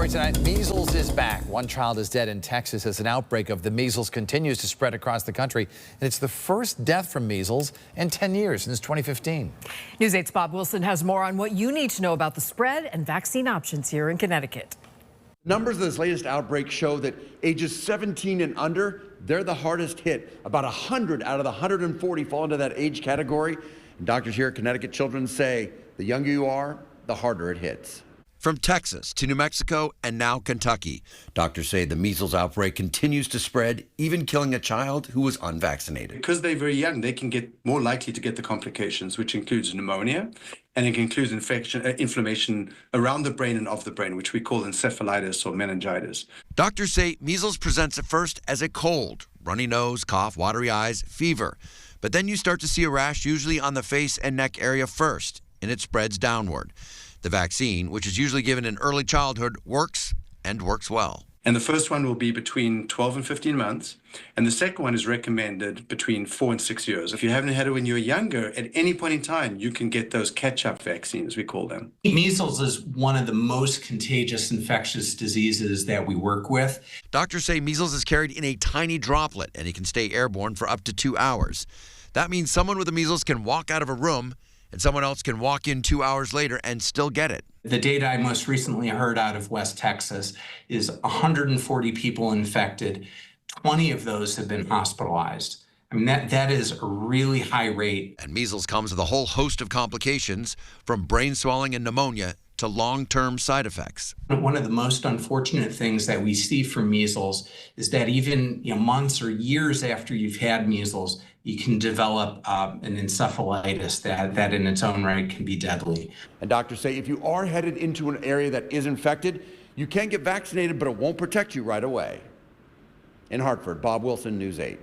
story tonight, measles is back. One child is dead in Texas as an outbreak of the measles continues to spread across the country. And it's the first death from measles in 10 years since 2015. News 8's Bob Wilson has more on what you need to know about the spread and vaccine options here in Connecticut. Numbers of this latest outbreak show that ages 17 and under, they're the hardest hit. About 100 out of the 140 fall into that age category. And doctors here at Connecticut Children's say the younger you are, the harder it hits. From Texas to New Mexico and now Kentucky, doctors say the measles outbreak continues to spread, even killing a child who was unvaccinated. Because they're very young, they can get more likely to get the complications, which includes pneumonia, and it includes inflammation around the brain and of the brain, which we call encephalitis or meningitis. Doctors say measles presents at first as a cold, runny nose, cough, watery eyes, fever. But then you start to see a rash, usually on the face and neck area first, and it spreads downward. The vaccine, which is usually given in early childhood, works and works well. And the first one will be between 12 and 15 months. And the second one is recommended between 4 and 6 years. If you haven't had it when you're younger, at any point in time, you can get those catch-up vaccines, we call them. Measles is one of the most contagious infectious diseases that we work with. Doctors say measles is carried in a tiny droplet, and it can stay airborne for up to 2 hours. That means someone with the measles can walk out of a room and someone else can walk in 2 hours later and still get it. The data I most recently heard out of West Texas is 140 people infected. 20 of those have been hospitalized. I mean, that is a really high rate. And measles comes with a whole host of complications, from brain swelling and pneumonia to long-term side effects. One of the most unfortunate things that we see from measles is that even months or years after you've had measles, you can develop an encephalitis that in its own right can be deadly. And doctors say if you are headed into an area that is infected, you can get vaccinated, but it won't protect you right away. In Hartford, Bob Wilson, News 8.